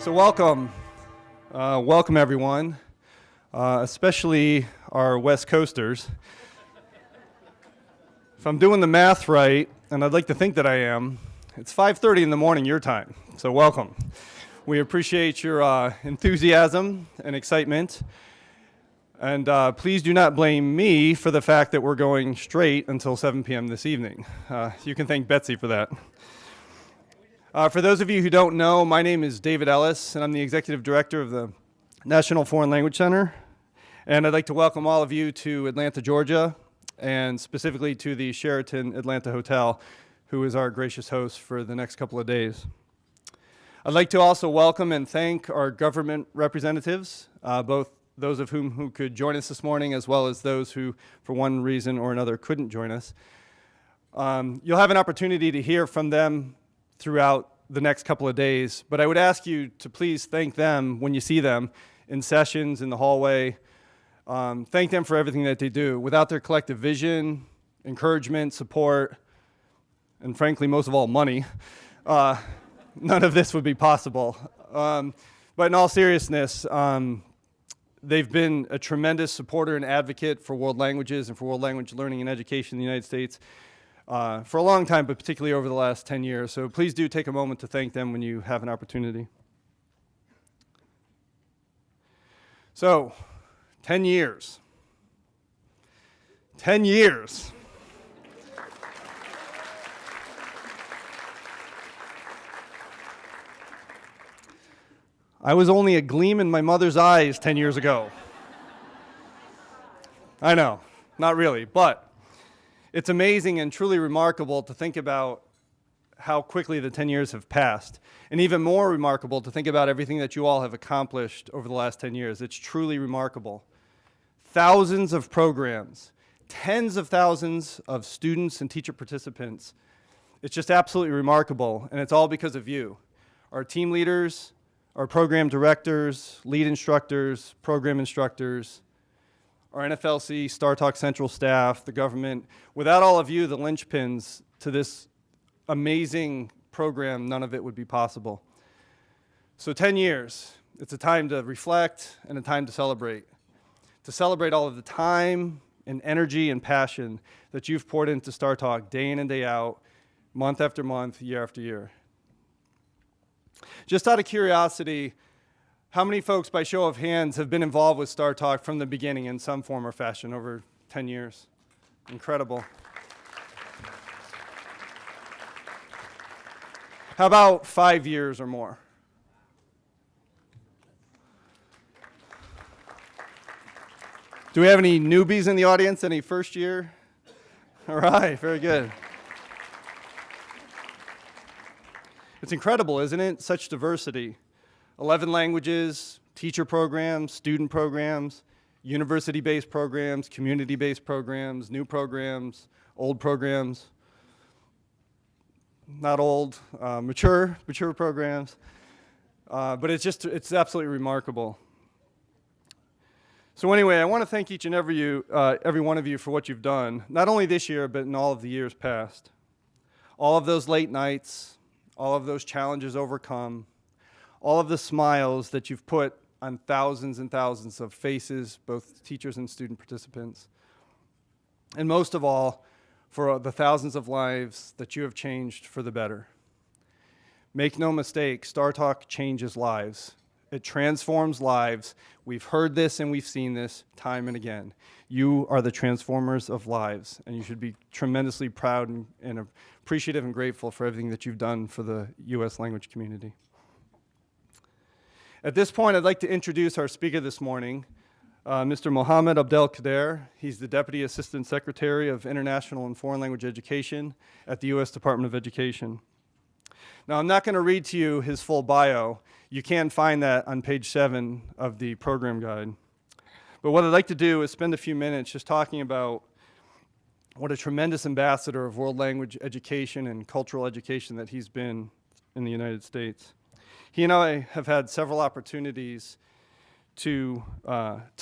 So welcome everyone, especially our West Coasters. If I'm doing the math right, and I'd like to think that I am, it's 5:30 in the morning your time, so welcome. We appreciate your enthusiasm and excitement, and please do not blame me for the fact that we're going straight until 7 p.m. this evening. You can thank Betsy for that. For those of you who don't know, my name is David Ellis, and I'm the Executive Director of the National Foreign Language Center. And I'd like to welcome all of you to Atlanta, Georgia, and specifically to the Sheraton Atlanta Hotel, who is our gracious host for the next couple of days. I'd like to also welcome and thank our government representatives, both those of whom who could join us this morning, as well as those who, for one reason or another, couldn't join us. You'll have an opportunity to hear from them throughout the next couple of days, but I would ask you to please thank them when you see them in sessions, in the hallway. Thank them for everything that they do. Without their collective vision, encouragement, support, and frankly, most of all, money, none of this would be possible. But in all seriousness, they've been a tremendous supporter and advocate for world languages and for world language learning and education in the United States. For a long time, but particularly over the last 10 years. So please do take a moment to thank them when you have an opportunity. So, 10 years. 10 years. I was only a gleam in my mother's eyes 10 years ago. I know, not really, but it's amazing and truly remarkable to think about how quickly the 10 years have passed, and even more remarkable to think about everything that you all have accomplished over the last 10 years. It's truly remarkable. Thousands of programs, tens of thousands of students and teacher participants. It's just absolutely remarkable, and it's all because of you. Our team leaders, our program directors, lead instructors, program instructors, our NFLC, STARTALK Central staff, the government. Without all of you, the linchpins to this amazing program, none of it would be possible. So 10 years, it's a time to reflect and a time to celebrate all of the time and energy and passion that you've poured into STARTALK day in and day out, month after month, year after year. Just out of curiosity, how many folks, by show of hands, have been involved with STARTALK from the beginning in some form or fashion over 10 years? Incredible. How about 5 years or more? Do we have any newbies in the audience? Any first year? All right, very good. It's incredible, isn't it? Such diversity. 11 languages, teacher programs, student programs, university-based programs, community-based programs, new programs, old programs, not old, mature programs. But it's absolutely remarkable. So anyway, I want to thank each and every one of you for what you've done, not only this year, but in all of the years past. All of those late nights, all of those challenges overcome, all of the smiles that you've put on thousands and thousands of faces, both teachers and student participants. And most of all, for the thousands of lives that you have changed for the better. Make no mistake, STARTALK changes lives. It transforms lives. We've heard this and we've seen this time and again. You are the transformers of lives, and you should be tremendously proud and appreciative and grateful for everything that you've done for the U.S. language community. At this point, I'd like to introduce our speaker this morning, Mr. Mohamed Abdel-Kader. He's the Deputy Assistant Secretary of International and Foreign Language Education at the U.S. Department of Education. Now, I'm not going to read to you his full bio. You can find that on page 7 of the program guide. But what I'd like to do is spend a few minutes just talking about what a tremendous ambassador of world language education and cultural education that he's been in the United States. He and I have had several opportunities to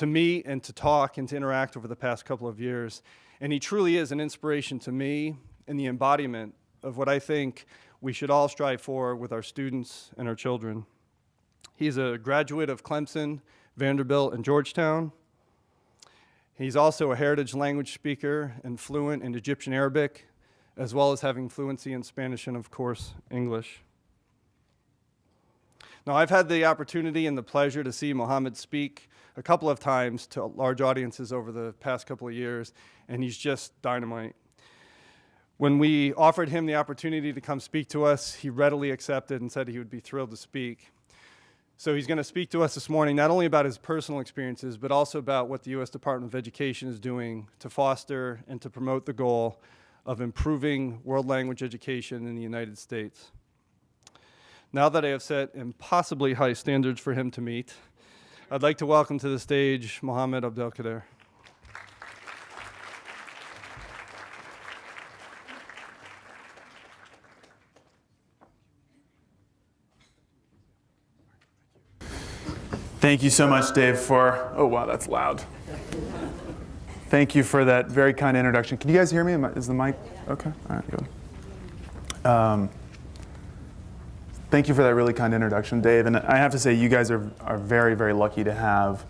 meet and to talk and to interact over the past couple of years. And he truly is an inspiration to me and the embodiment of what I think we should all strive for with our students and our children. He's a graduate of Clemson, Vanderbilt, and Georgetown. He's also a heritage language speaker and fluent in Egyptian Arabic, as well as having fluency in Spanish and, of course, English. Now, I've had the opportunity and the pleasure to see Mohamed speak a couple of times to large audiences over the past couple of years, and he's just dynamite. When we offered him the opportunity to come speak to us, he readily accepted and said he would be thrilled to speak. So he's going to speak to us this morning not only about his personal experiences, but also about what the U.S. Department of Education is doing to foster and to promote the goal of improving world language education in the United States. Now that I have set impossibly high standards for him to meet, I'd like to welcome to the stage Mohamed Abdel-Kader. Thank you so much, Dave, for, oh wow, that's loud. Thank you for that very kind introduction. Can you guys hear me? Is the mic okay? All right, good. Thank you for that really kind introduction, Dave. And I have to say, you guys are very, very lucky to have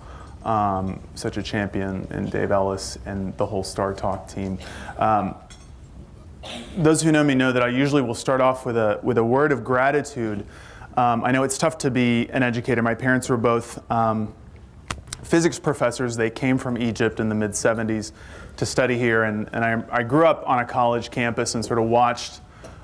such a champion in Dave Ellis and the whole STARTALK team. Those who know me know that I usually will start off with a word of gratitude. I know it's tough to be an educator. My parents were both physics professors. They came from Egypt in the mid-'70s to study here, and I grew up on a college campus and sort of watched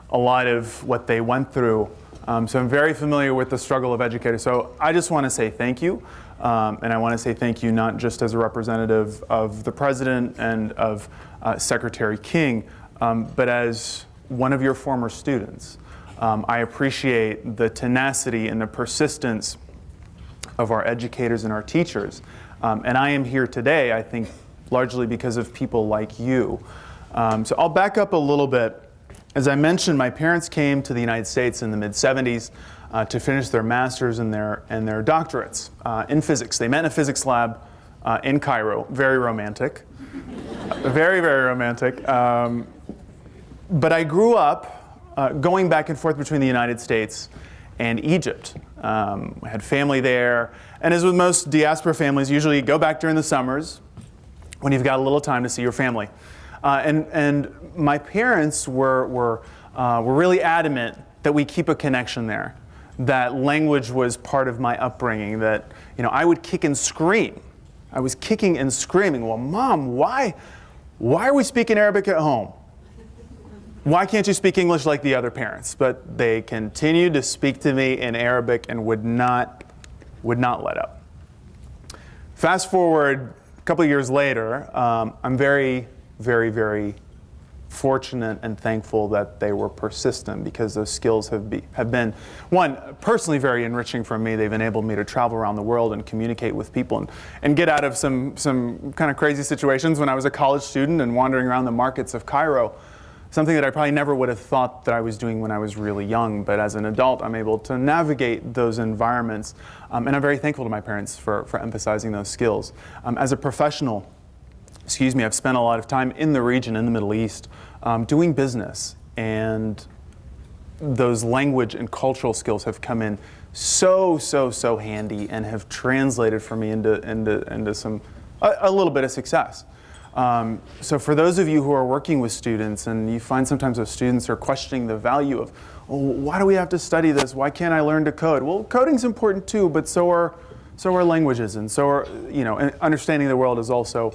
a lot of what they went through. So I'm very familiar with the struggle of educators. So I just want to say thank you, and I want to say thank you not just as a representative of the President and of Secretary King, but as one of your former students. I appreciate the tenacity and the persistence of our educators and our teachers. And I am here today, I think, largely because of people like you. So I'll back up a little bit. As I mentioned, my parents came to the United States in the mid-'70s to finish their master's and their doctorates in physics. They met in a physics lab in Cairo. Very romantic. Very, very romantic. But I grew up going back and forth between the United States and Egypt. I had family there, and as with most diaspora families, usually you go back during the summers when you've got a little time to see your family. And my parents were really adamant that we keep a connection there, that language was part of my upbringing, that I would kick and scream. I was kicking and screaming, well, Mom, why are we speaking Arabic at home? Why can't you speak English like the other parents? But they continued to speak to me in Arabic and would not let up. Fast forward a couple of years later, I'm very, very, very fortunate and thankful that they were persistent, because those skills have been, one, personally very enriching for me. They've enabled me to travel around the world and communicate with people and get out of some kind of crazy situations when I was a college student and wandering around the markets of Cairo. Something that I probably never would have thought that I was doing when I was really young, but as an adult, I'm able to navigate those environments. And I'm very thankful to my parents for emphasizing those skills. As a professional, I've spent a lot of time in the region, in the Middle East, doing business. And those language and cultural skills have come in so handy and have translated for me into some a little bit of success. So for those of you who are working with students, and you find sometimes those students are questioning the value of, oh, why do we have to study this? Why can't I learn to code? Well, coding's important too, but so are languages, and so are, and understanding the world is also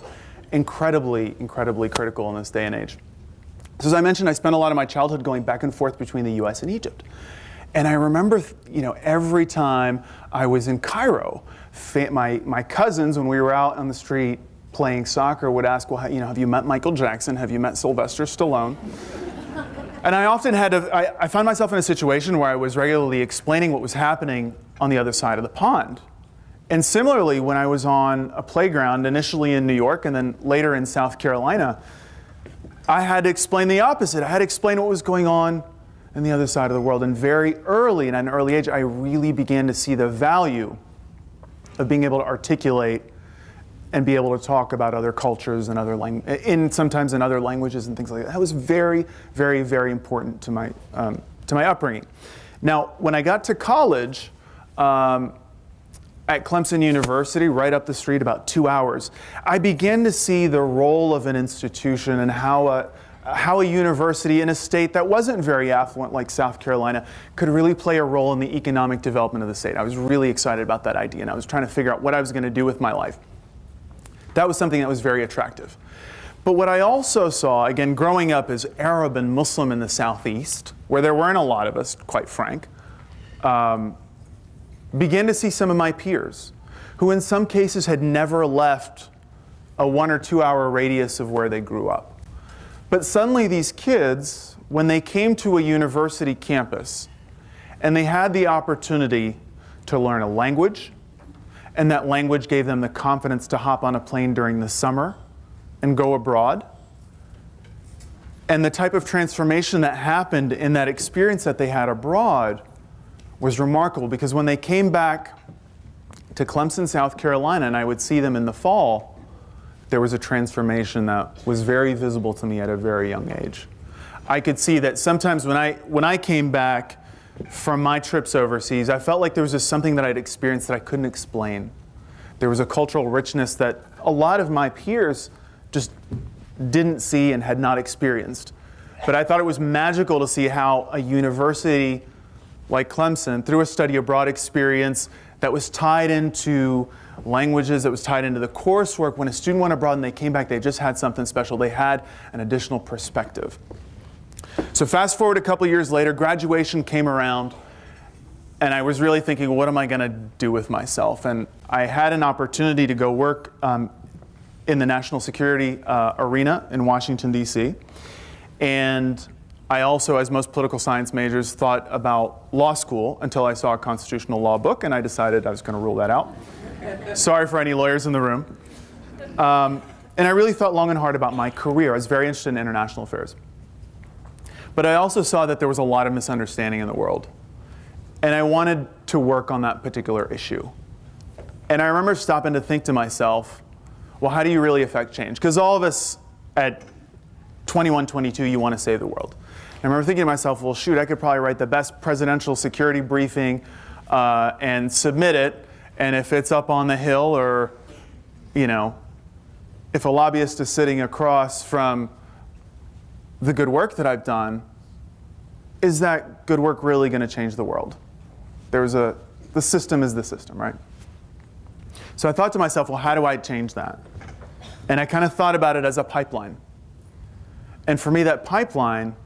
incredibly critical in this day and age. So as I mentioned, I spent a lot of my childhood going back and forth between the US and Egypt. And I remember, every time I was in Cairo, my cousins, when we were out on the street playing soccer, would ask, well, have you met Michael Jackson? Have you met Sylvester Stallone? And I often I found myself in a situation where I was regularly explaining what was happening on the other side of the pond. And similarly, when I was on a playground, initially in New York and then later in South Carolina, I had to explain the opposite. I had to explain what was going on the other side of the world. And very early, and at an early age, I really began to see the value of being able to articulate and be able to talk about other cultures and sometimes in other languages and things like that. That was very, very, very important to my upbringing. Now, when I got to college, at Clemson University, right up the street, about 2 hours, I began to see the role of an institution and how a university in a state that wasn't very affluent like South Carolina could really play a role in the economic development of the state. I was really excited about that idea, and I was trying to figure out what I was going to do with my life. That was something that was very attractive. But what I also saw, again, growing up as Arab and Muslim in the Southeast, where there weren't a lot of us, quite frank, began to see some of my peers, who in some cases had never left a 1 or 2 hour radius of where they grew up. But suddenly these kids, when they came to a university campus, and they had the opportunity to learn a language, and that language gave them the confidence to hop on a plane during the summer and go abroad. And the type of transformation that happened in that experience that they had abroad was remarkable, because when they came back to Clemson, South Carolina, and I would see them in the fall, there was a transformation that was very visible to me at a very young age. I could see that sometimes when I came back from my trips overseas, I felt like there was just something that I'd experienced that I couldn't explain. There was a cultural richness that a lot of my peers just didn't see and had not experienced. But I thought it was magical to see how a university like Clemson, through a study abroad experience that was tied into languages, that was tied into the coursework, when a student went abroad and they came back, they just had something special. They had an additional perspective. So fast forward a couple years later, graduation came around, and I was really thinking, what am I going to do with myself? And I had an opportunity to go work in the national security arena in Washington, D.C. And I also, as most political science majors, thought about law school until I saw a constitutional law book, and I decided I was going to rule that out. Sorry for any lawyers in the room. And I really thought long and hard about my career. I was very interested in international affairs. But I also saw that there was a lot of misunderstanding in the world. And I wanted to work on that particular issue. And I remember stopping to think to myself, well, how do you really affect change? Because all of us at 21, 22, you want to save the world. And I remember thinking to myself, well, shoot, I could probably write the best presidential security briefing and submit it. And if it's up on the Hill, or, you know, if a lobbyist is sitting across from the good work that I've done, is that good work really going to change the world? The system is the system, right? So I thought to myself, well, how do I change that? And I kind of thought about it as a pipeline. And for me, that pipeline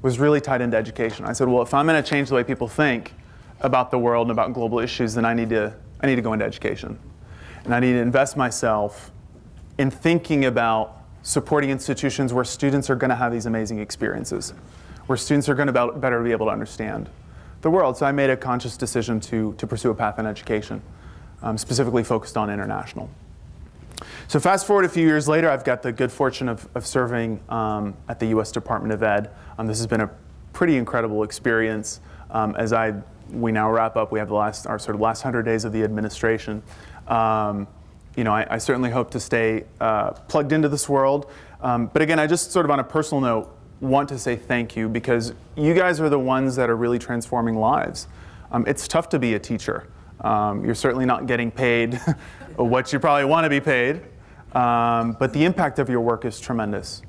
was really tied into education. I said, well, if I'm going to change the way people think about the world and about global issues, then I need to go into education. And I need to invest myself in thinking about supporting institutions where students are going to have these amazing experiences, where students are going to better be able to understand the world. So I made a conscious decision to pursue a path in education, specifically focused on international. So fast forward a few years later, I've got the good fortune of serving at the U.S. Department of Ed. This has been a pretty incredible experience. As we now wrap up, we have our sort of last 100 days of the administration. I certainly hope to stay plugged into this world. But again, I just sort of on a personal note want to say thank you, because you guys are the ones that are really transforming lives. It's tough to be a teacher. You're certainly not getting paid what you probably want to be paid. But the impact of your work is tremendous.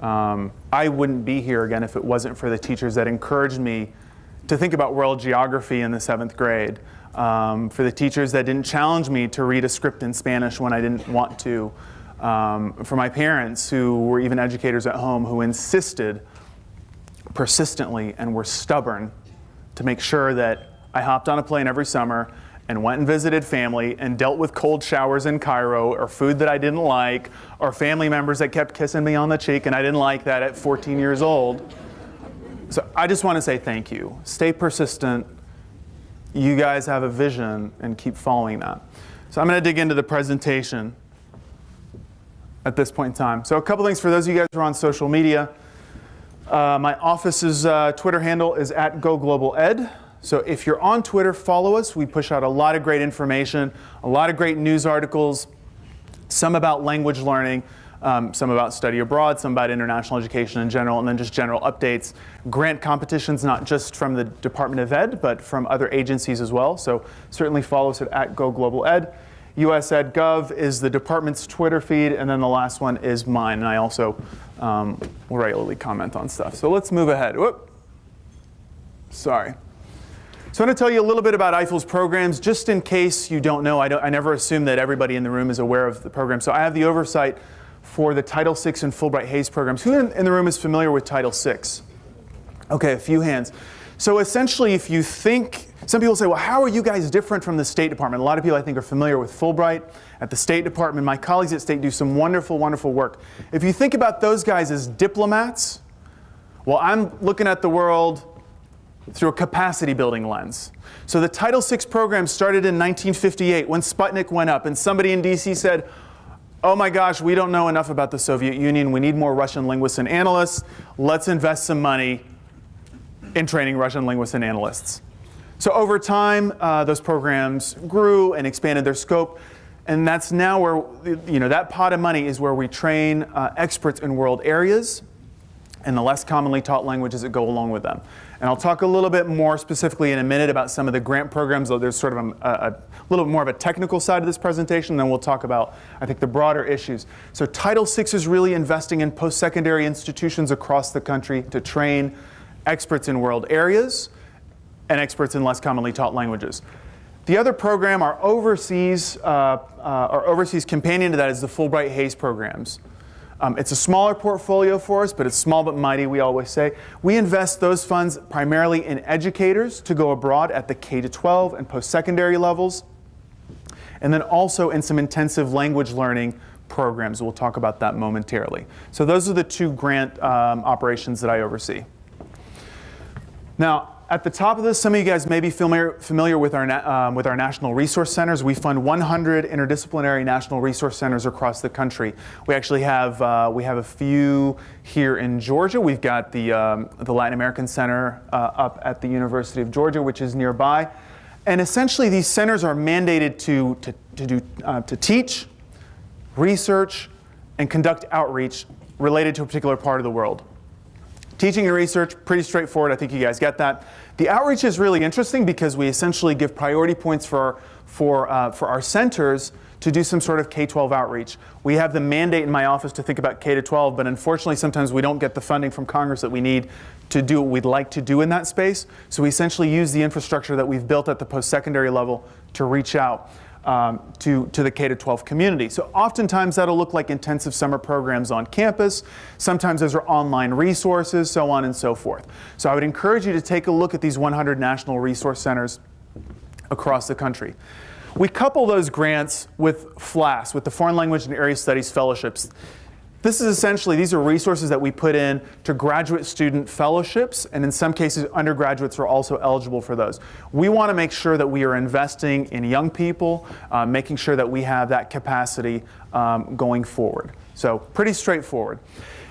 I wouldn't be here again if it wasn't for the teachers that encouraged me to think about world geography in the 7th grade. For the teachers that didn't challenge me to read a script in Spanish when I didn't want to. For my parents, who were even educators at home, who insisted persistently and were stubborn to make sure that I hopped on a plane every summer and went and visited family and dealt with cold showers in Cairo, or food that I didn't like, or family members that kept kissing me on the cheek, and I didn't like that at 14 years old. So I just want to say thank you. Stay persistent. You guys have a vision, and keep following that. So I'm going to dig into the presentation at this point in time. So a couple things for those of you guys who are on social media. My office's Twitter handle is @GoGlobalEd. So if you're on Twitter, follow us. We push out a lot of great information, a lot of great news articles, some about language learning. some about study abroad, some about international education in general, and then just general updates. Grant competitions, not just from the Department of Ed, but from other agencies as well. So certainly follow us at @GoGlobalEd. USEdGov is the department's Twitter feed, and then the last one is mine. And I also will regularly comment on stuff. So let's move ahead. Whoop. Sorry. So I'm going to tell you a little bit about IFLE'S programs, just in case you don't know. I never assume that everybody in the room is aware of the program. So I have the oversight for the Title VI and Fulbright-HAYS programs. Who in the room is familiar with Title VI? Okay, a few hands. So essentially, if you think, some people say, well, how are you guys different from the State Department? A lot of people, I think, are familiar with Fulbright at the State Department. My colleagues at State do some wonderful, wonderful work. If you think about those guys as diplomats, well, I'm looking at the world through a capacity building lens. So the Title VI program started in 1958 when Sputnik went up, and somebody in DC said, oh my gosh, we don't know enough about the Soviet Union. We need more Russian linguists and analysts. Let's invest some money in training Russian linguists and analysts. So over time, those programs grew and expanded their scope. And that's now where, that pot of money is where we train experts in world areas and the less commonly taught languages that go along with them. And I'll talk a little bit more specifically in a minute about some of the grant programs, though there's sort of a little more of a technical side of this presentation. Then we'll talk about, I think, the broader issues. So Title VI is really investing in post-secondary institutions across the country to train experts in world areas and experts in less commonly taught languages. The other program, our overseas companion to that, is the Fulbright-HAYS programs. It's a smaller portfolio for us, but it's small but mighty, we always say. We invest those funds primarily in educators to go abroad at the K-12 and post-secondary levels, and then also in some intensive language learning programs. We'll talk about that momentarily. So those are the two grant operations that I oversee. Now, at the top of this, some of you guys may be familiar with our national resource centers. We fund 100 interdisciplinary national resource centers across the country. We actually have a few here in Georgia. We've got the Latin American Center up at the University of Georgia, which is nearby. And essentially, these centers are mandated to teach, research, and conduct outreach related to a particular part of the world. Teaching and research, pretty straightforward. I think you guys get that. The outreach is really interesting because we essentially give priority points for our centers to do some sort of K-12 outreach. We have the mandate in my office to think about K-12, but unfortunately sometimes we don't get the funding from Congress that we need to do what we'd like to do in that space. So we essentially use the infrastructure that we've built at the post-secondary level to reach out to the K-12 community. So oftentimes that'll look like intensive summer programs on campus. Sometimes those are online resources, so on and so forth. So I would encourage you to take a look at these 100 national resource centers across the country. We couple those grants with FLAS, with the Foreign Language and Area Studies Fellowships. This is essentially, these are resources that we put in to graduate student fellowships, and in some cases, undergraduates are also eligible for those. We want to make sure that we are investing in young people, making sure that we have that capacity going forward. So pretty straightforward.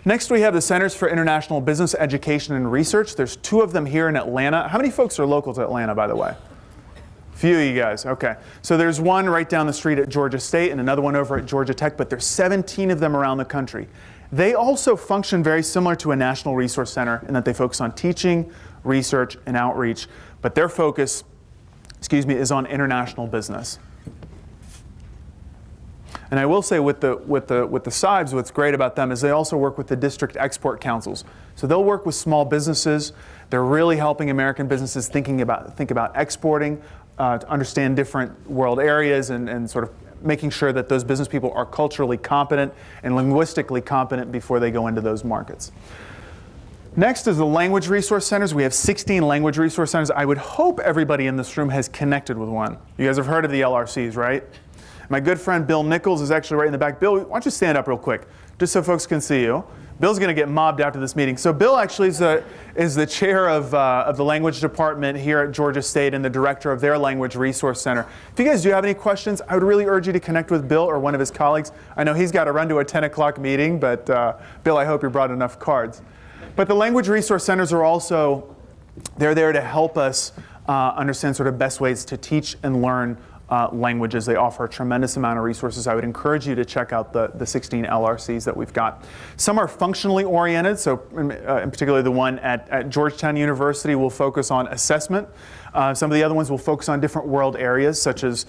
Next, we have the Centers for International Business Education and Research. There's 2 of them here in Atlanta. How many folks are local to Atlanta, by the way? Few of you guys, okay. So there's one right down the street at Georgia State and another one over at Georgia Tech, but there's 17 of them around the country. They also function very similar to a national resource center in that they focus on teaching, research, and outreach, but their focus, is on international business. And I will say with the SIBs, what's great about them is they also work with the district export councils. So they'll work with small businesses. They're really helping American businesses think about exporting, to understand different world areas and sort of making sure that those business people are culturally competent and linguistically competent before they go into those markets. Next is the language resource centers. We have 16 language resource centers. I would hope everybody in this room has connected with one. You guys have heard of the LRCs, right? My good friend Bill Nichols is actually right in the back. Bill, why don't you stand up real quick, just so folks can see you. Bill's going to get mobbed after this meeting. So Bill actually is the chair of the language department here at Georgia State and the director of their language resource center. If you guys do have any questions, I would really urge you to connect with Bill or one of his colleagues. I know he's got to run to a 10 o'clock meeting, but Bill, I hope you brought enough cards. But the language resource centers are also, they're there to help us understand sort of best ways to teach and learn languages. They offer a tremendous amount of resources. I would encourage you to check out the 16 LRCs that we've got. Some are functionally oriented, so in particular the one at Georgetown University will focus on assessment. Some of the other ones will focus on different world areas, such as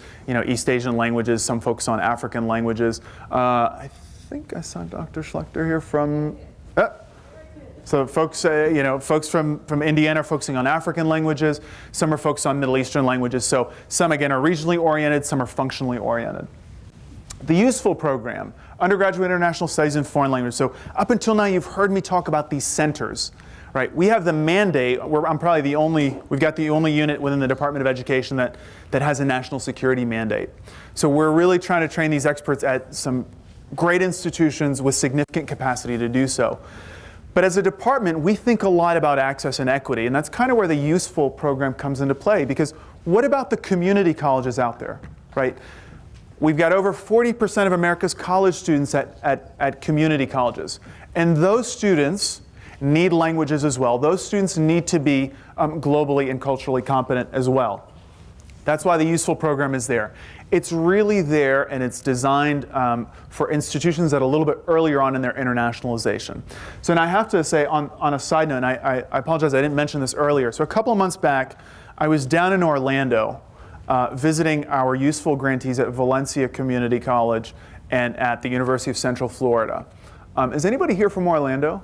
East Asian languages. Some focus on African languages. I think I saw Dr. Schlechter here from. So folks, folks from Indiana are focusing on African languages. Some are focused on Middle Eastern languages. So some, again, are regionally oriented. Some are functionally oriented. The useful program, undergraduate international studies in foreign language. So up until now, you've heard me talk about these centers. Right, we have the mandate. I'm probably the only. We've got the only unit within the Department of Education that has a national security mandate. So we're really trying to train these experts at some great institutions with significant capacity to do so. But as a department, we think a lot about access and equity, and that's kind of where the useful program comes into play. Because what about the community colleges out there, right? We've got over 40% of America's college students at community colleges, and those students need languages as well. Those students need to be globally and culturally competent as well. That's why the useful program is there. It's really there, and it's designed for institutions that are a little bit earlier on in their internationalization. So, and I have to say, on a side note, and I apologize, I didn't mention this earlier. So a couple of months back, I was down in Orlando visiting our useful grantees at Valencia Community College and at the University of Central Florida. Is anybody here from Orlando?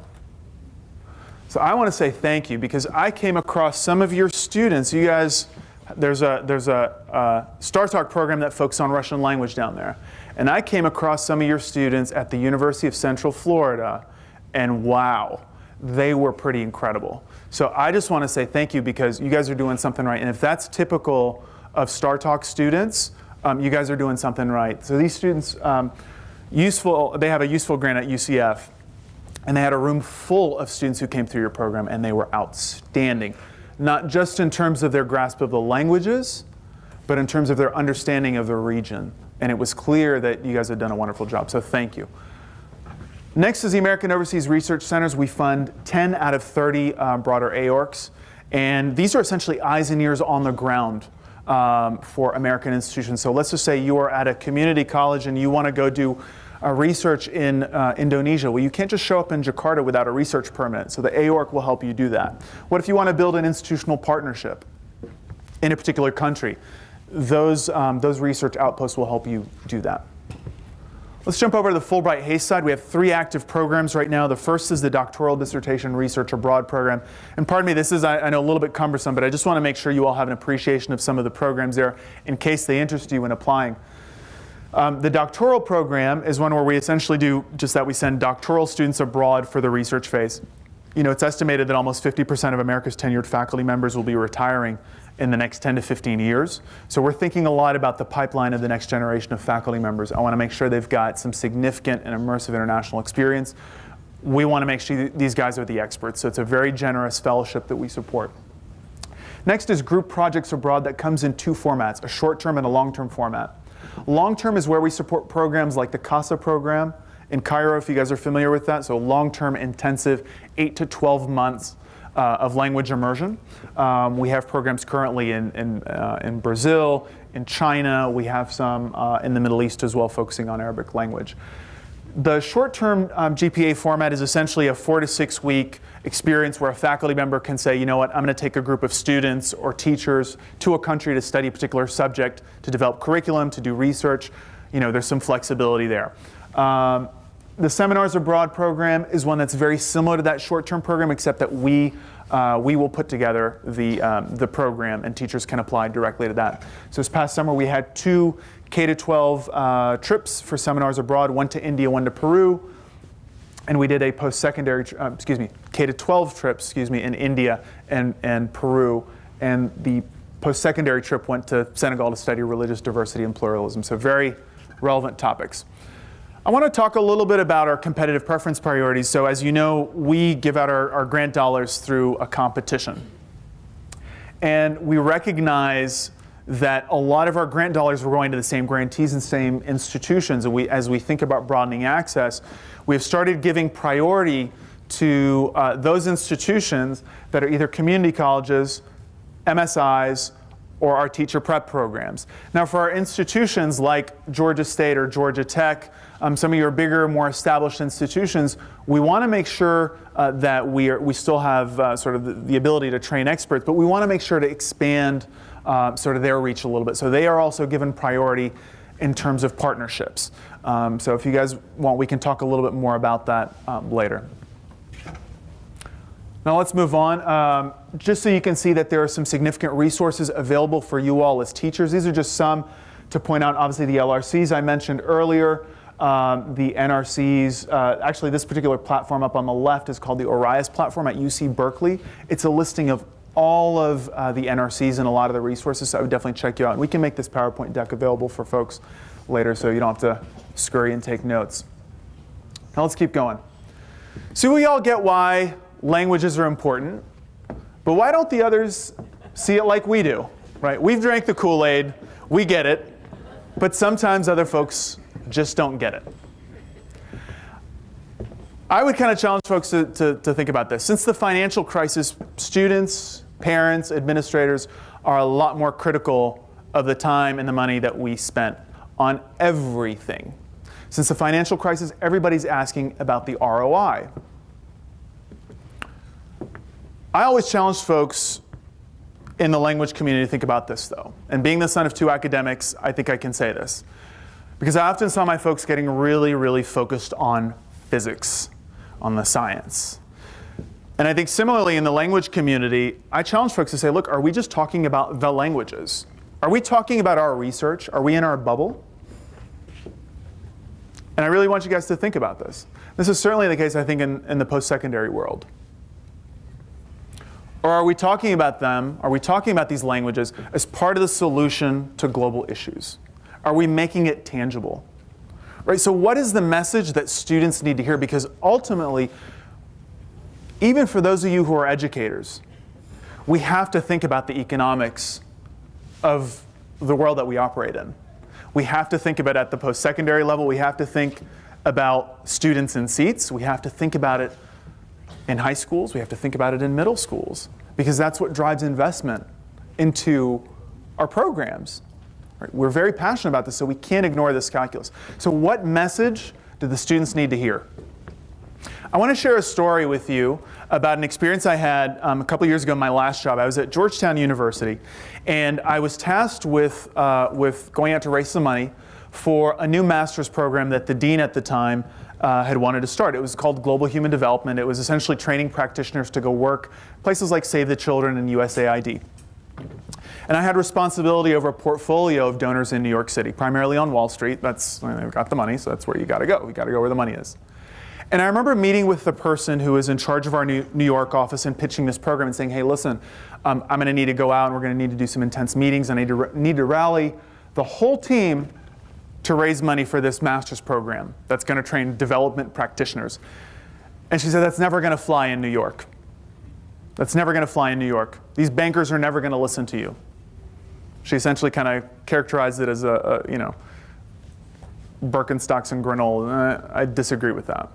So I want to say thank you, because I came across some of your students. You guys, there's a STARTALK program that focuses on Russian language down there. And I came across some of your students at the University of Central Florida, and wow, they were pretty incredible. So I just want to say thank you, because you guys are doing something right. And if that's typical of STARTALK students, you guys are doing something right. So these students, they have a useful grant at UCF. And they had a room full of students who came through your program, and they were outstanding. Not just in terms of their grasp of the languages, but in terms of their understanding of the region. And it was clear that you guys had done a wonderful job, so thank you. Next is the American Overseas Research Centers. We fund 10 out of 30 broader AORCs. And these are essentially eyes and ears on the ground for American institutions. So let's just say you are at a community college and you want to go do research in Indonesia. Well, you can't just show up in Jakarta without a research permit, so the AORC will help you do that. What if you want to build an institutional partnership in a particular country? Those research outposts will help you do that. Let's jump over to the FULBRIGHT-HAYS side. We have 3 active programs right now. The first is the Doctoral Dissertation Research Abroad program. And pardon me, this is, I know, a little bit cumbersome, but I just want to make sure you all have an appreciation of some of the programs there in case they interest you in applying. The doctoral program is one where we essentially do just that. We send doctoral students abroad for the research phase. It's estimated that almost 50% of America's tenured faculty members will be retiring in the next 10 to 15 years. So we're thinking a lot about the pipeline of the next generation of faculty members. I want to make sure they've got some significant and immersive international experience. We want to make sure these guys are the experts. So it's a very generous fellowship that we support. Next is group projects abroad that comes in 2 formats, a short-term and a long-term format. Long-term is where we support programs like the CASA program in Cairo, if you guys are familiar with that. So long-term, intensive, 8 to 12 months of language immersion. We have programs currently in Brazil, in China. We have some in the Middle East as well, focusing on Arabic language. The short-term GPA format is essentially a 4 to 6 week experience where a faculty member can say, you know what, I'm going to take a group of students or teachers to a country to study a particular subject, to develop curriculum, to do research. There's some flexibility there. The Seminars Abroad program is one that's very similar to that short-term program, except that we will put together the program, and teachers can apply directly to that. So this past summer we had 2 K-12 trips for Seminars Abroad, one to India, one to Peru. And we did a post-secondary, K-12 trip, in India and Peru. And the post-secondary trip went to Senegal to study religious diversity and pluralism. So very relevant topics. I want to talk a little bit about our competitive preference priorities. So as you know, we give out our grant dollars through a competition. And we recognize that a lot of our grant dollars were going to the same grantees and same institutions. And as we think about broadening access, we have started giving priority to those institutions that are either community colleges, MSIs, or our teacher prep programs. Now for our institutions like Georgia State or Georgia Tech, some of your bigger, more established institutions, we want to make sure that we still have sort of the ability to train experts, but we want to make sure to expand sort of their reach a little bit. So they are also given priority in terms of partnerships. So if you guys want, we can talk a little bit more about that later. Now let's move on. Just so you can see that there are some significant resources available for you all as teachers. These are just some to point out. Obviously the LRCs I mentioned earlier, the NRCs. Actually this particular platform up on the left is called the Orias platform at UC Berkeley. It's a listing of all of the NRCs and a lot of the resources, so I would definitely check you out. And we can make this PowerPoint deck available for folks later so you don't have to scurry and take notes. Now let's keep going. So we all get why languages are important, but why don't the others see it like we do, right? We've drank the Kool-Aid, we get it, but sometimes other folks just don't get it. I would kind of challenge folks to think about this. Since the financial crisis, students, parents, administrators are a lot more critical of the time and the money that we spent on everything. Since the financial crisis, everybody's asking about the ROI. I always challenge folks in the language community to think about this, though. And being the son of two academics, I think I can say this. Because I often saw my folks getting really, really focused on physics, on the science. And I think similarly in the language community, I challenge folks to say, look, are we just talking about the languages? Are we talking about our research? Are we in our bubble? And I really want you guys to think about this. This is certainly the case, I think, in the post-secondary world. Or are we talking about them, are we talking about these languages as part of the solution to global issues? Are we making it tangible? Right, so what is the message that students need to hear? Because ultimately, even for those of you who are educators, we have to think about the economics of the world that we operate in. We have to think about it at the post-secondary level. We have to think about students in seats. We have to think about it in high schools. We have to think about it in middle schools, because that's what drives investment into our programs. Right? We're very passionate about this, so we can't ignore this calculus. So what message do the students need to hear? I want to share a story with you about an experience I had a couple years ago in my last job. I was at Georgetown University, and I was tasked with going out to raise some money for a new master's program that the dean at the time had wanted to start. It was called Global Human Development. It was essentially training practitioners to go work places like Save the Children and USAID. And I had responsibility over a portfolio of donors in New York City, primarily on Wall Street. They've got the money, so that's where you got to go. You got to go where the money is. And I remember meeting with the person who was in charge of our New York office and pitching this program and saying, hey, listen, I'm going to need to go out and we're going to need to do some intense meetings. I need to rally the whole team to raise money for this master's program that's going to train development practitioners. And she said, that's never going to fly in New York. That's never going to fly in New York. These bankers are never going to listen to you. She essentially kind of characterized it as Birkenstocks and granola. I disagree with that.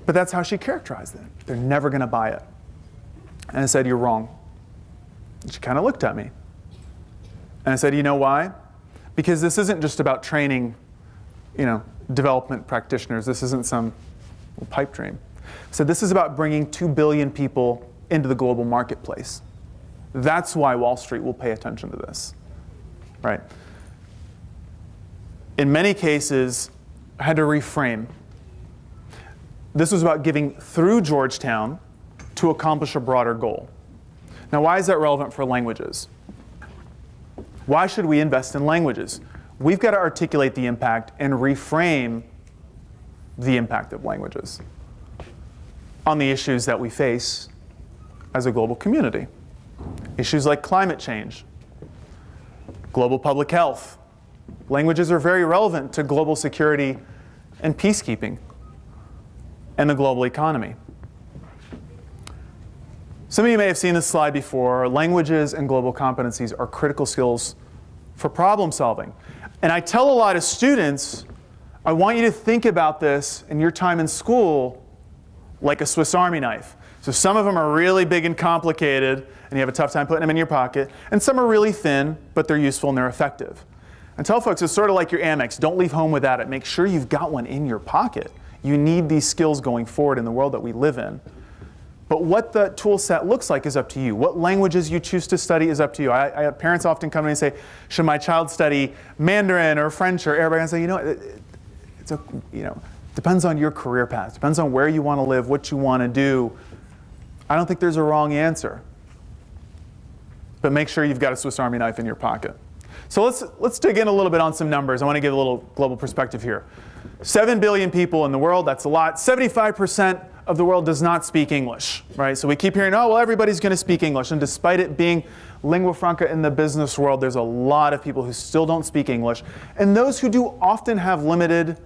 But that's how she characterized it. They're never going to buy it. And I said, you're wrong. And she kind of looked at me. And I said, you know why? Because this isn't just about training, development practitioners. This isn't some pipe dream. So this is about bringing 2 billion people into the global marketplace. That's why Wall Street will pay attention to this, right? In many cases, I had to reframe. This was about giving through Georgetown to accomplish a broader goal. Now, why is that relevant for languages? Why should we invest in languages? We've got to articulate the impact and reframe the impact of languages on the issues that we face as a global community. Issues like climate change, global public health. Languages are very relevant to global security and peacekeeping and the global economy. Some of you may have seen this slide before. Languages and global competencies are critical skills for problem solving. And I tell a lot of students, I want you to think about this in your time in school like a Swiss Army knife. So some of them are really big and complicated, and you have a tough time putting them in your pocket. And some are really thin, but they're useful and they're effective. And tell folks, it's sort of like your Amex. Don't leave home without it. Make sure you've got one in your pocket. You need these skills going forward in the world that we live in. But what the tool set looks like is up to you. What languages you choose to study is up to you. I have parents often come to me and say, should my child study Mandarin or French or Arabic? And I say, depends on your career path. Depends on where you want to live, what you want to do. I don't think there's a wrong answer. But make sure you've got a Swiss Army knife in your pocket. So let's dig in a little bit on some numbers. I want to give a little global perspective here. 7 billion people in the world, that's a lot. 75% of the world does not speak English, right? So we keep hearing, oh, well, everybody's going to speak English. And despite it being lingua franca in the business world, there's a lot of people who still don't speak English. And those who do often have limited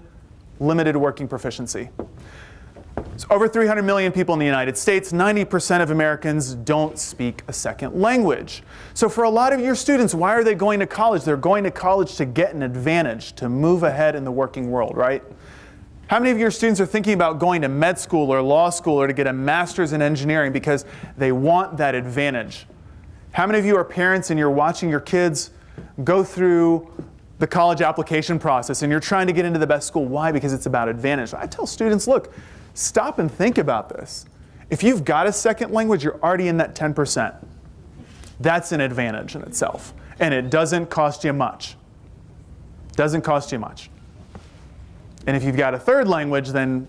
working proficiency. So over 300 million people in the United States, 90% of Americans don't speak a second language. So for a lot of your students, why are they going to college? They're going to college to get an advantage, to move ahead in the working world, right? How many of your students are thinking about going to med school or law school or to get a master's in engineering because they want that advantage? How many of you are parents and you're watching your kids go through the college application process and you're trying to get into the best school? Why? Because it's about advantage. I tell students, look, stop and think about this. If you've got a second language, you're already in that 10%. That's an advantage in itself. And it doesn't cost you much. Doesn't cost you much. And if you've got a third language, then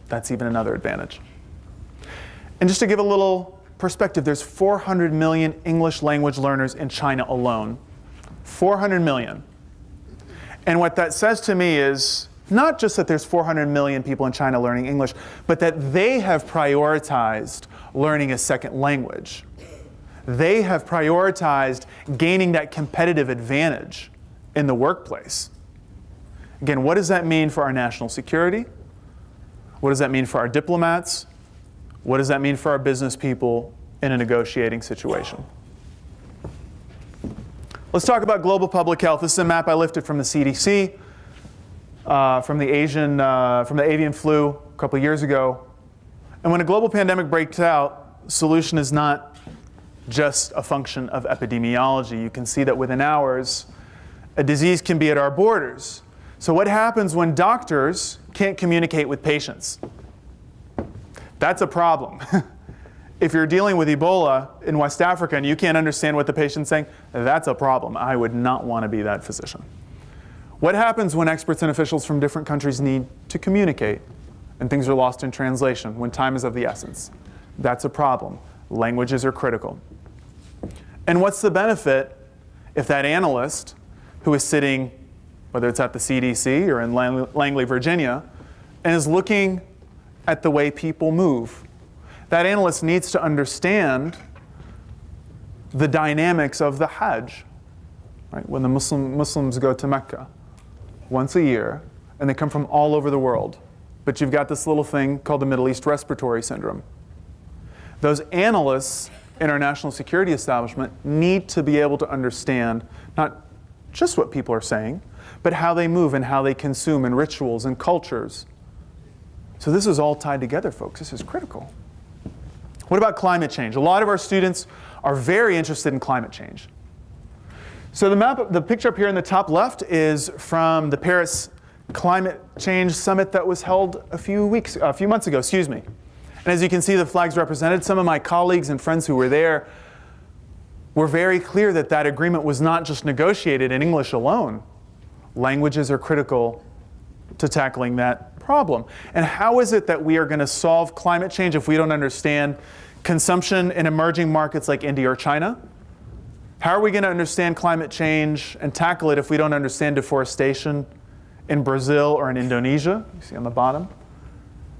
that's even another advantage. And just to give a little perspective, there's 400 million English language learners in China alone. 400 million. And what that says to me is not just that there's 400 million people in China learning English, but that they have prioritized learning a second language. They have prioritized gaining that competitive advantage in the workplace. Again, what does that mean for our national security? What does that mean for our diplomats? What does that mean for our business people in a negotiating situation? Let's talk about global public health. This is a map I lifted from the CDC, from the avian flu a couple of years ago. And when a global pandemic breaks out, the solution is not just a function of epidemiology. You can see that within hours, a disease can be at our borders. So what happens when doctors can't communicate with patients? That's a problem. If you're dealing with Ebola in West Africa and you can't understand what the patient's saying, that's a problem. I would not want to be that physician. What happens when experts and officials from different countries need to communicate and things are lost in translation, when time is of the essence? That's a problem. Languages are critical. And what's the benefit if that analyst who is sitting, whether it's at the CDC or in Langley, Virginia, and is looking at the way people move? That analyst needs to understand the dynamics of the Hajj, right? When the Muslims go to Mecca once a year, and they come from all over the world. But you've got this little thing called the Middle East Respiratory Syndrome. Those analysts in our national security establishment need to be able to understand not just what people are saying, but how they move and how they consume and rituals and cultures. So this is all tied together, folks. This is critical. What about climate change? A lot of our students are very interested in climate change. So the picture up here in the top left is from the Paris Climate Change Summit that was held a few months ago, And as you can see, the flags represented. Some of my colleagues and friends who were there were very clear that that agreement was not just negotiated in English alone. Languages are critical to tackling that problem. And how is it that we are going to solve climate change if we don't understand consumption in emerging markets like India or China? How are we going to understand climate change and tackle it if we don't understand deforestation in Brazil or in Indonesia? You see on the bottom.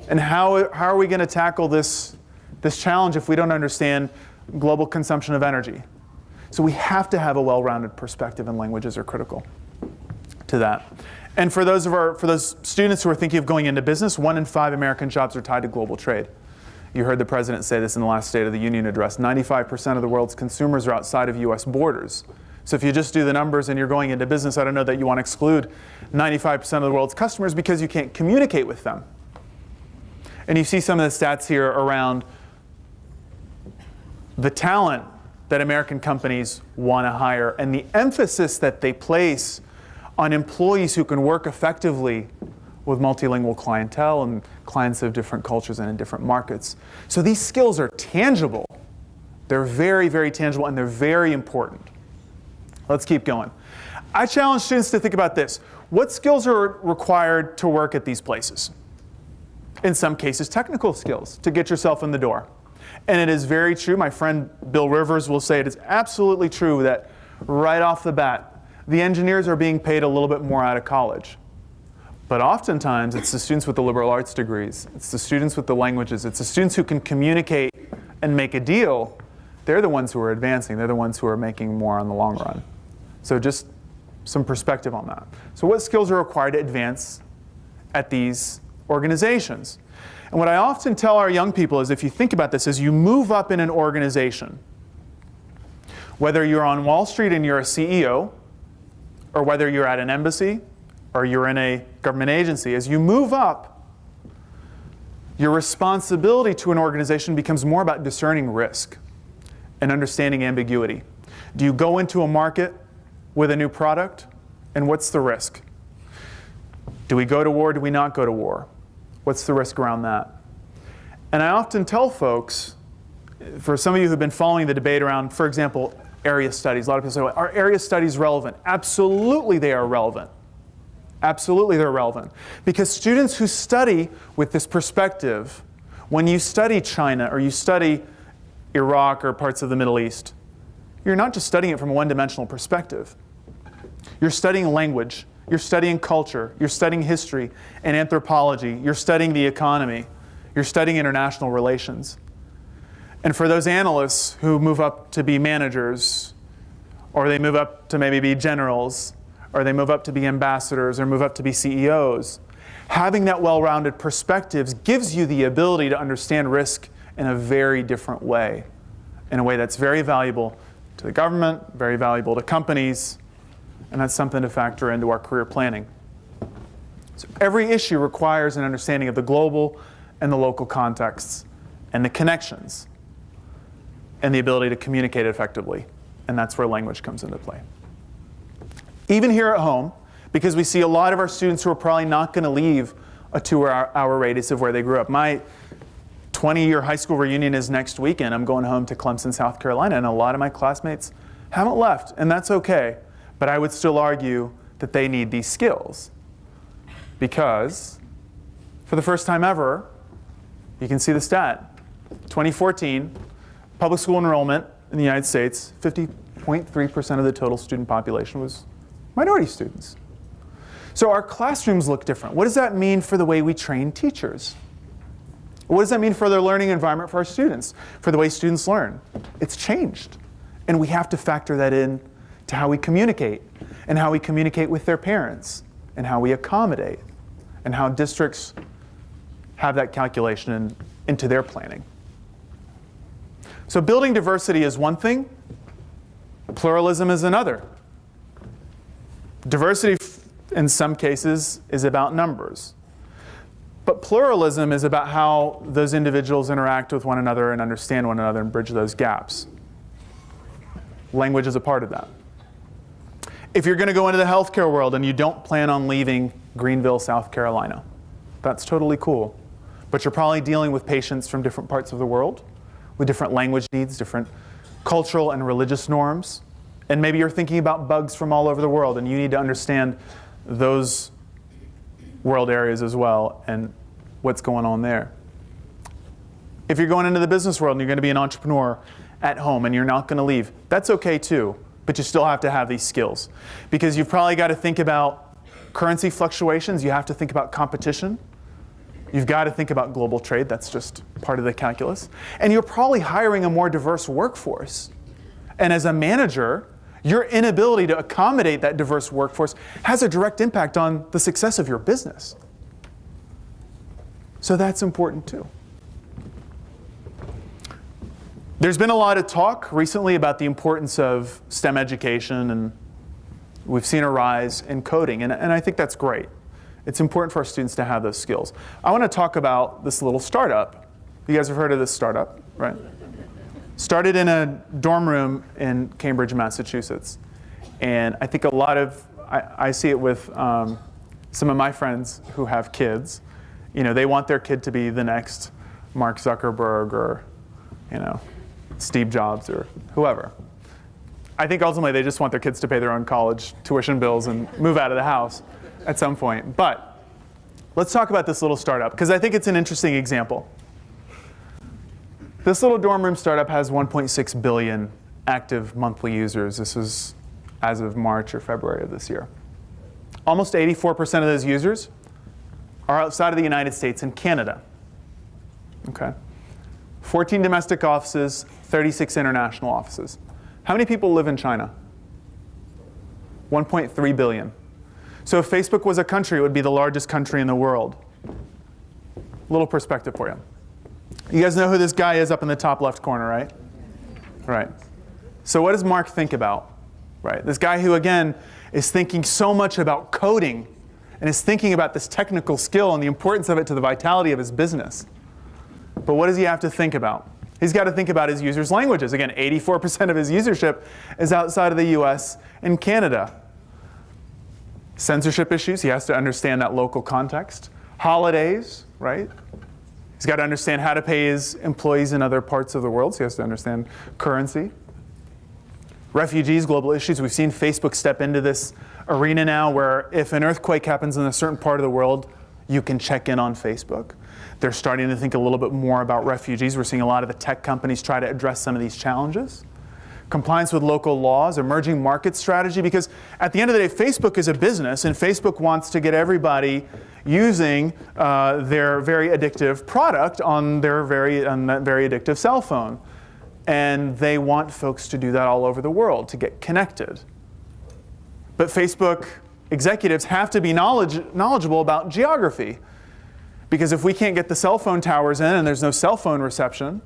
And how are we going to tackle this challenge if we don't understand global consumption of energy? So we have to have a well-rounded perspective, and languages are critical to that. And for those students who are thinking of going into business, 1 in 5 American jobs are tied to global trade. You heard the president say this in the last State of the Union address. 95% of the world's consumers are outside of US borders. So if you just do the numbers and you're going into business, I don't know that you want to exclude 95% of the world's customers because you can't communicate with them. And you see some of the stats here around the talent that American companies want to hire, and the emphasis that they place on employees who can work effectively with multilingual clientele and clients of different cultures and in different markets. So these skills are tangible. They're very, very tangible, and they're very important. Let's keep going. I challenge students to think about this. What skills are required to work at these places? In some cases, technical skills to get yourself in the door. And it is very true. My friend Bill Rivers will say it is absolutely true that right off the bat, the engineers are being paid a little bit more out of college. But oftentimes, it's the students with the liberal arts degrees. It's the students with the languages. It's the students who can communicate and make a deal. They're the ones who are advancing. They're the ones who are making more on the long run. So just some perspective on that. So what skills are required to advance at these organizations? And what I often tell our young people is, if you think about this, as you move up in an organization, whether you're on Wall Street and you're a CEO, or whether you're at an embassy, or you're in a government agency, as you move up, your responsibility to an organization becomes more about discerning risk and understanding ambiguity. Do you go into a market with a new product, and what's the risk? Do we go to war? Do we not go to war? What's the risk around that? And I often tell folks, for some of you who've been following the debate around, for example, area studies, a lot of people say, well, are area studies relevant? Absolutely they are relevant. Absolutely they're relevant. Because students who study with this perspective, when you study China or you study Iraq or parts of the Middle East, you're not just studying it from a one-dimensional perspective. You're studying language, you're studying culture, you're studying history and anthropology, you're studying the economy, you're studying international relations. And for those analysts who move up to be managers, or they move up to maybe be generals, or they move up to be ambassadors, or move up to be CEOs, having that well-rounded perspectives gives you the ability to understand risk in a very different way, in a way that's very valuable to the government, very valuable to companies, and that's something to factor into our career planning. So every issue requires an understanding of the global and the local contexts, and the connections, and the ability to communicate effectively. And that's where language comes into play. Even here at home, because we see a lot of our students who are probably not going to leave a 2-hour radius of where they grew up. My 20-year high school reunion is next weekend. I'm going home to Clemson, South Carolina, and a lot of my classmates haven't left, and that's okay. But I would still argue that they need these skills. Because for the first time ever, you can see the stat, 2014, public school enrollment in the United States, 50.3% of the total student population was minority students. So our classrooms look different. What does that mean for the way we train teachers? What does that mean for their learning environment for our students, for the way students learn? It's changed. And we have to factor that in to how we communicate, and how we communicate with their parents, and how we accommodate, and how districts have that calculation into their planning. So building diversity is one thing, pluralism is another. Diversity, in some cases, is about numbers. But pluralism is about how those individuals interact with one another and understand one another and bridge those gaps. Language is a part of that. If you're going to go into the healthcare world and you don't plan on leaving Greenville, South Carolina, that's totally cool. But you're probably dealing with patients from different parts of the world, with different language needs, different cultural and religious norms. And maybe you're thinking about bugs from all over the world, and you need to understand those world areas as well and what's going on there. If you're going into the business world and you're going to be an entrepreneur at home and you're not going to leave, that's okay too, but you still have to have these skills. Because you've probably got to think about currency fluctuations, you have to think about competition, you've got to think about global trade, that's just part of the calculus. And you're probably hiring a more diverse workforce. And as a manager, your inability to accommodate that diverse workforce has a direct impact on the success of your business. So that's important too. There's been a lot of talk recently about the importance of STEM education, and we've seen a rise in coding, and I think that's great. It's important for our students to have those skills. I want to talk about this little startup. You guys have heard of this startup, right? Started in a dorm room in Cambridge, Massachusetts. And I think a lot of, I see it with some of my friends who have kids. You know, they want their kid to be the next Mark Zuckerberg or, you know, Steve Jobs or whoever. I think ultimately they just want their kids to pay their own college tuition bills and move out of the house at some point. But let's talk about this little startup, because I think it's an interesting example. This little dorm room startup has 1.6 billion active monthly users. This was as of March or February of this year. Almost 84% of those users are outside of the United States and Canada. Okay. 14 domestic offices, 36 international offices. How many people live in China? 1.3 billion. So if Facebook was a country, it would be the largest country in the world. Little perspective for you. You guys know who this guy is up in the top left corner, right? Right. So what does Mark think about? Right. This guy who, again, is thinking so much about coding and is thinking about this technical skill and the importance of it to the vitality of his business. But what does he have to think about? He's got to think about his users' languages. Again, 84% of his usership is outside of the US and Canada. Censorship issues, he has to understand that local context. Holidays, right? He's got to understand how to pay his employees in other parts of the world, so he has to understand currency. Refugees, global issues. We've seen Facebook step into this arena now where if an earthquake happens in a certain part of the world, you can check in on Facebook. They're starting to think a little bit more about refugees. We're seeing a lot of the tech companies try to address some of these challenges. Compliance with local laws, emerging market strategy, because at the end of the day, Facebook is a business, and Facebook wants to get everybody using their very addictive product on that very addictive cell phone. And they want folks to do that all over the world, to get connected. But Facebook executives have to be knowledgeable about geography. Because if we can't get the cell phone towers in and there's no cell phone reception,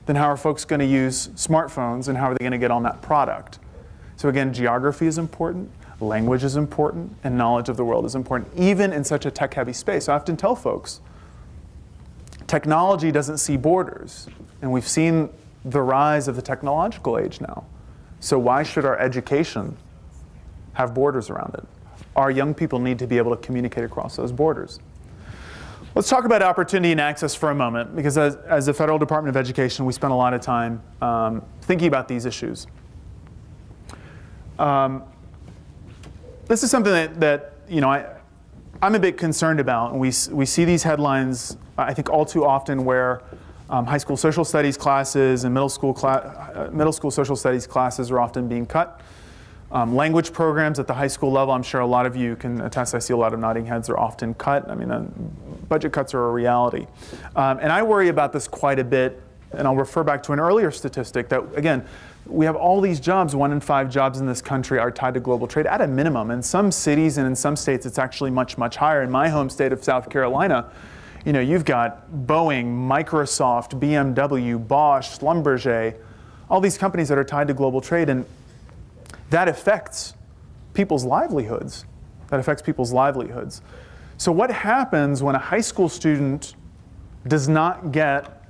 then how are folks going to use smartphones and how are they going to get on that product? So again, geography is important, language is important, and knowledge of the world is important, even in such a tech-heavy space. I often tell folks, technology doesn't see borders. And we've seen the rise of the technological age now. So why should our education have borders around it? Our young people need to be able to communicate across those borders. Let's talk about opportunity and access for a moment, because as the Federal Department of Education, we spend a lot of time thinking about these issues. This is something that you know, I'm a bit concerned about, and we see these headlines, I think, all too often where high school social studies classes and middle school social studies classes are often being cut. Language programs at the high school level, I'm sure a lot of you can attest, I see a lot of nodding heads, are often cut. I mean, budget cuts are a reality. And I worry about this quite a bit, and I'll refer back to an earlier statistic that, again, we have all these jobs, 1 in 5 jobs in this country are tied to global trade at a minimum. In some cities and in some states, it's actually much, much higher. In my home state of South Carolina, you know, you've got Boeing, Microsoft, BMW, Bosch, Schlumberger, all these companies that are tied to global trade, and that affects people's livelihoods. That affects people's livelihoods. So what happens when a high school student does not get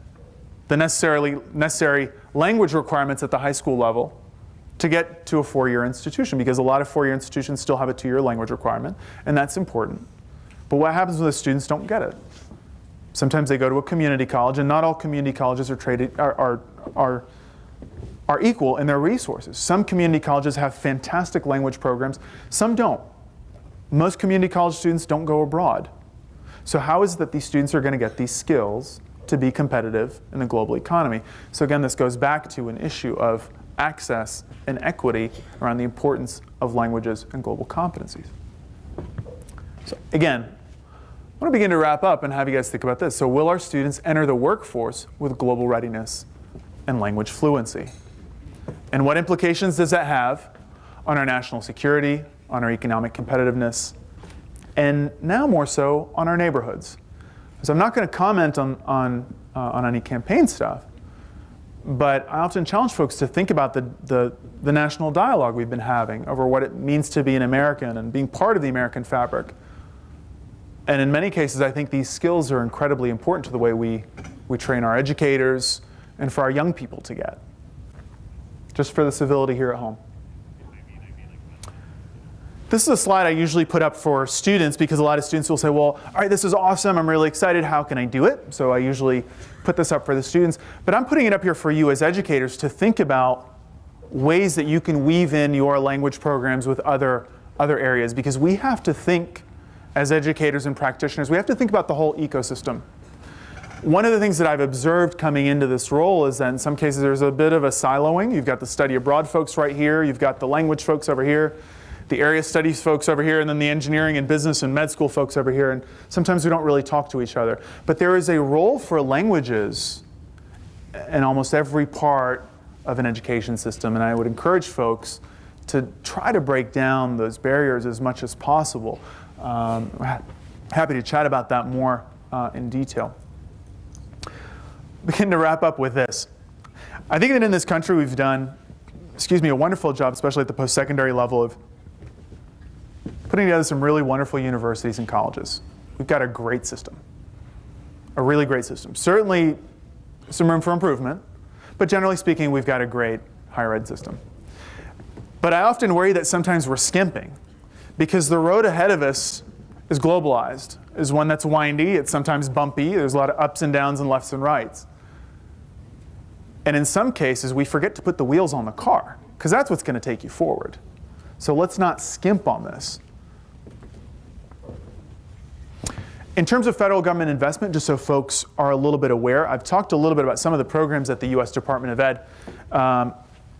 the necessary language requirements at the high school level to get to a 4-year institution? Because a lot of 4-year institutions still have a 2-year language requirement, and that's important. But what happens when the students don't get it? Sometimes they go to a community college, and not all community colleges are equal in their resources. Some community colleges have fantastic language programs, some don't. Most community college students don't go abroad. So how is it that these students are going to get these skills to be competitive in the global economy? So again, this goes back to an issue of access and equity around the importance of languages and global competencies. So again, I want to begin to wrap up and have you guys think about this. So will our students enter the workforce with global readiness and language fluency? And what implications does that have on our national security, on our economic competitiveness, and now more so on our neighborhoods? So I'm not going to comment on any campaign stuff, but I often challenge folks to think about the national dialogue we've been having over what it means to be an American and being part of the American fabric. And in many cases, I think these skills are incredibly important to the way we train our educators and for our young people to get. just for the civility here at home. This is a slide I usually put up for students because a lot of students will say, well, all right, this is awesome. I'm really excited. How can I do it? So I usually put this up for the students. But I'm putting it up here for you as educators to think about ways that you can weave in your language programs with other areas, because we have to think as educators and practitioners, we have to think about the whole ecosystem. One of the things that I've observed coming into this role is that in some cases there's a bit of a siloing. You've got the study abroad folks right here, you've got the language folks over here, the area studies folks over here, and then the engineering and business and med school folks over here, and sometimes we don't really talk to each other. But there is a role for languages in almost every part of an education system, and I would encourage folks to try to break down those barriers as much as possible. Happy to chat about that more in detail. Begin to wrap up with this. I think that in this country we've done, a wonderful job, especially at the post-secondary level, of putting together some really wonderful universities and colleges. We've got a great system, a really great system. Certainly some room for improvement, but generally speaking, we've got a great higher ed system. But I often worry that sometimes we're skimping, because the road ahead of us is globalized, is one that's windy, it's sometimes bumpy, there's a lot of ups and downs and lefts and rights. And in some cases, we forget to put the wheels on the car, because that's what's going to take you forward. So let's not skimp on this. In terms of federal government investment, just so folks are a little bit aware, I've talked a little bit about some of the programs at the U.S. Department of Ed.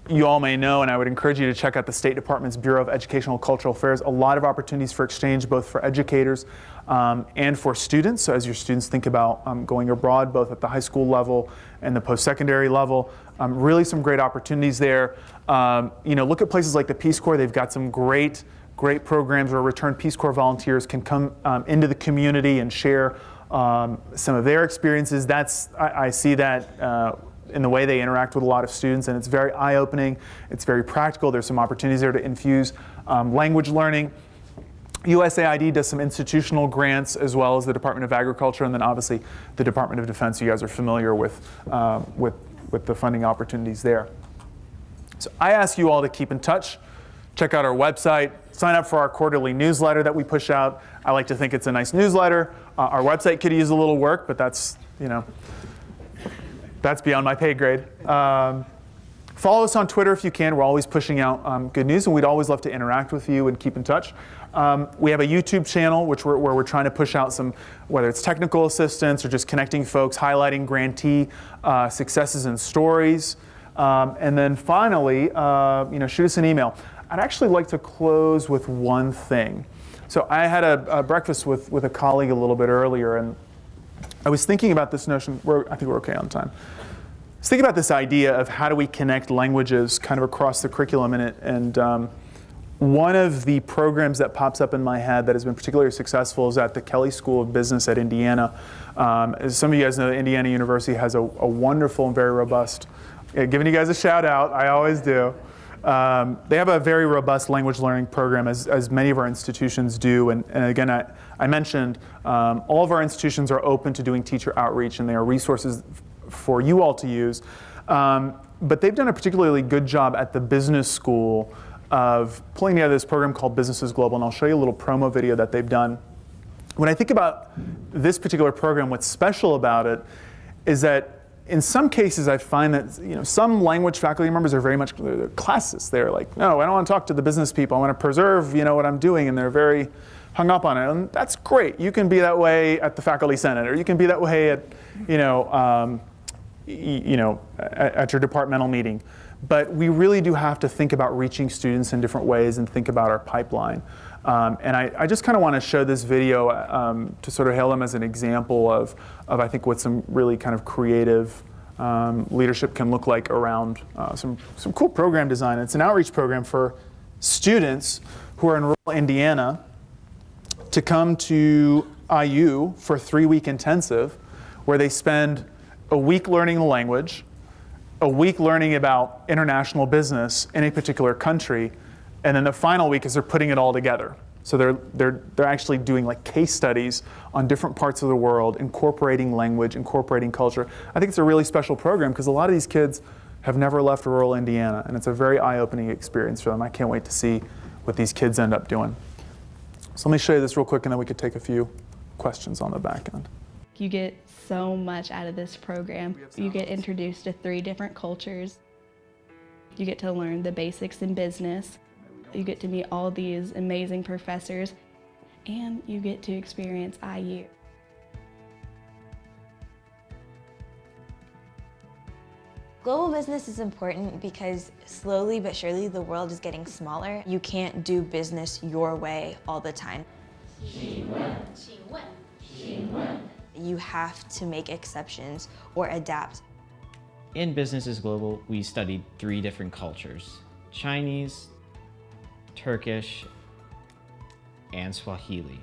You all may know, and I would encourage you to check out the State Department's Bureau of Educational and Cultural Affairs. A lot of opportunities for exchange, both for educators and for students. So as your students think about going abroad, both at the high school level and the post-secondary level, really some great opportunities there. Look at places like the Peace Corps. They've got some great programs where returned Peace Corps volunteers can come into the community and share some of their experiences. I see that in the way they interact with a lot of students, and it's very eye-opening. It's very practical. There's some opportunities there to infuse language learning. USAID does some institutional grants, as well as the Department of Agriculture, and then obviously the Department of Defense. You guys are familiar with the funding opportunities there. So I ask you all to keep in touch. Check out our website. Sign up for our quarterly newsletter that we push out. I like to think it's a nice newsletter. Our website could use a little work, but that's beyond my pay grade. Follow us on Twitter if you can. We're always pushing out good news, and we'd always love to interact with you and keep in touch. We have a YouTube channel where we're trying to push out some, whether it's technical assistance or just connecting folks, highlighting grantee successes and stories. And then finally, shoot us an email. I'd actually like to close with one thing. So I had a breakfast with a colleague a little bit earlier, and I was thinking about this notion. I think we're okay on time. I was thinking about this idea of how do we connect languages kind of across the curriculum in it. And one of the programs that pops up in my head that has been particularly successful is at the Kelley School of Business at Indiana. As some of you guys know, Indiana University has a wonderful and very robust, giving you guys a shout out, I always do. They have a very robust language learning program, as many of our institutions do. And again, I mentioned all of our institutions are open to doing teacher outreach, and they are resources for you all to use. But they've done a particularly good job at the business school of pulling together this program called Businesses Global, and I'll show you a little promo video that they've done. When I think about this particular program, what's special about it is that in some cases, I find that some language faculty members are very much classists. They're like, no, I don't want to talk to the business people. I want to preserve, what I'm doing, and they're very hung up on it. And that's great. You can be that way at the faculty senate, or you can be that way at, at your departmental meeting. But we really do have to think about reaching students in different ways and think about our pipeline. And I just kind of want to show this video to sort of hail them as an example of I think what some really kind of creative leadership can look like around some cool program design. It's an outreach program for students who are in rural Indiana to come to IU for a 3-week intensive where they spend a week learning the language, a week learning about international business in a particular country, and then the final week is they're putting it all together. So they're actually doing like case studies on different parts of the world, incorporating language, incorporating culture. I think it's a really special program because a lot of these kids have never left rural Indiana, and it's a very eye-opening experience for them. I can't wait to see what these kids end up doing. So let me show you this real quick, and then we could take a few questions on the back end. You get so much out of this program. You get introduced to 3 different cultures. You get to learn the basics in business. You get to meet all these amazing professors, and you get to experience IU. Global business is important because slowly but surely the world is getting smaller. You can't do business your way all the time. You have to make exceptions or adapt. In Business is Global, we studied 3 different cultures: Chinese, Turkish, and Swahili.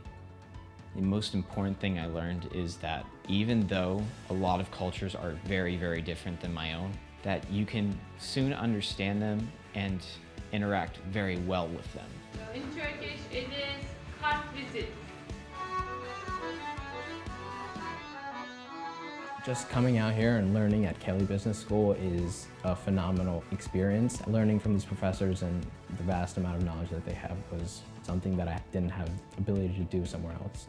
The most important thing I learned is that even though a lot of cultures are very, very different than my own, that you can soon understand them and interact very well with them. In Turkish, it is cart visit. Just coming out here and learning at Kelly Business School is a phenomenal experience. Learning from these professors and the vast amount of knowledge that they have was something that I didn't have ability to do somewhere else.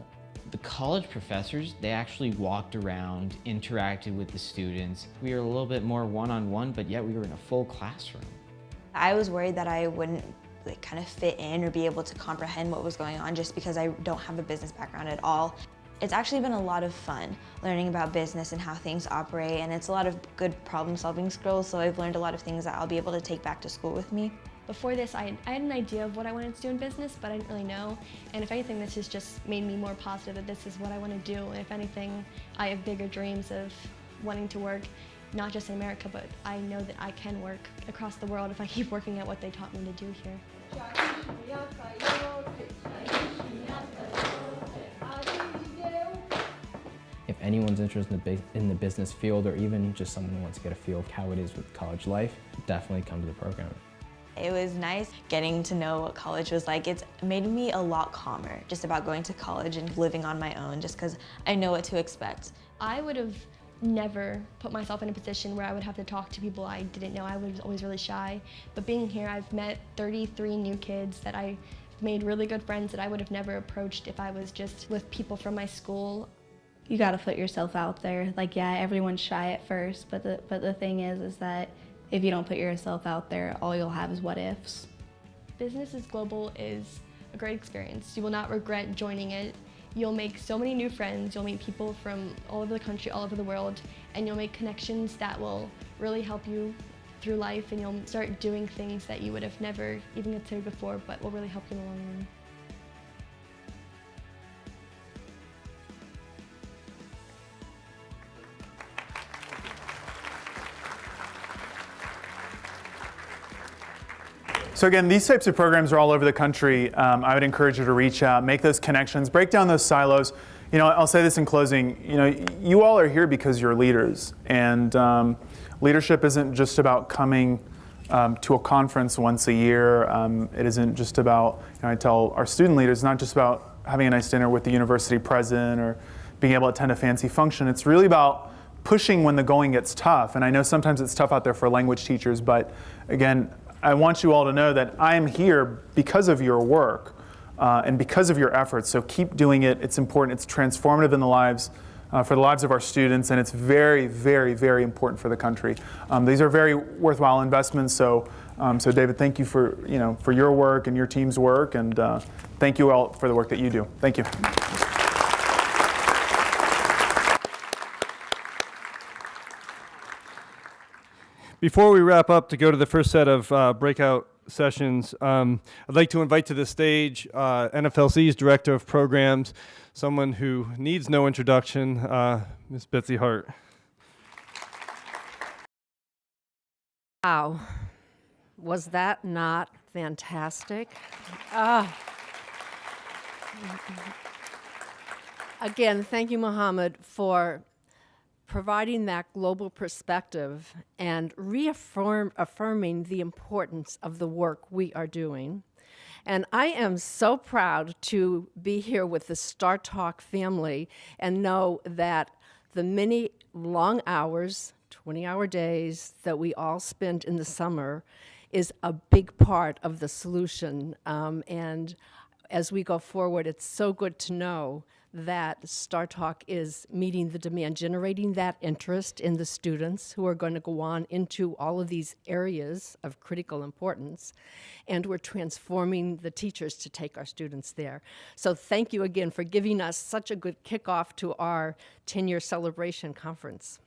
The college professors, they actually walked around, interacted with the students. We were a little bit more one-on-one, but yet we were in a full classroom. I was worried that I wouldn't kind of fit in or be able to comprehend what was going on just because I don't have a business background at all. It's actually been a lot of fun learning about business and how things operate, and it's a lot of good problem-solving skills, so I've learned a lot of things that I'll be able to take back to school with me. Before this, I had an idea of what I wanted to do in business, but I didn't really know. And if anything, this has just made me more positive that this is what I want to do. And if anything, I have bigger dreams of wanting to work, not just in America, but I know that I can work across the world if I keep working at what they taught me to do here. If anyone's interested in the business field, or even just someone who wants to get a feel of how it is with college life, definitely come to the program. It was nice getting to know what college was like. It's made me a lot calmer just about going to college and living on my own, just because I know what to expect. I would have never put myself in a position where I would have to talk to people I didn't know. I was always really shy. But being here, I've met 33 new kids that I made really good friends that I would have never approached if I was just with people from my school. You gotta put yourself out there. Like, yeah, everyone's shy at first, but the thing is that if you don't put yourself out there, all you'll have is what ifs. Business is Global is a great experience. You will not regret joining it. You'll make so many new friends. You'll meet people from all over the country, all over the world, and you'll make connections that will really help you through life, and you'll start doing things that you would have never even considered before, but will really help you in the long run. So again, these types of programs are all over the country. I would encourage you to reach out, make those connections, break down those silos. You know, I'll say this in closing, you know, you all are here because you're leaders, and leadership isn't just about coming to a conference once a year. It isn't just about, you know, I tell our student leaders, not just about having a nice dinner with the university president or being able to attend a fancy function. It's really about pushing when the going gets tough. And I know sometimes it's tough out there for language teachers, but again, I want you all to know that I am here because of your work and because of your efforts. So keep doing it. It's important. It's transformative in the lives, for the lives of our students, and it's very, very, very important for the country. These are very worthwhile investments. So, so David, thank you for for your work and your team's work, and thank you all for the work that you do. Thank you. Before we wrap up to go to the first set of breakout sessions, I'd like to invite to the stage IFLE'S Director of Programs, someone who needs no introduction, Ms. Betsy Hart. Wow, was that not fantastic? Again, thank you, Mohamed, for providing that global perspective and affirming the importance of the work we are doing. And I am so proud to be here with the STARTALK family and know that the many long hours, 20-hour days that we all spend in the summer is a big part of the solution. And as we go forward, it's so good to know that STARTALK is meeting the demand, generating that interest in the students who are going to go on into all of these areas of critical importance, and we're transforming the teachers to take our students there. So thank you again for giving us such a good kickoff to our 10-year celebration conference.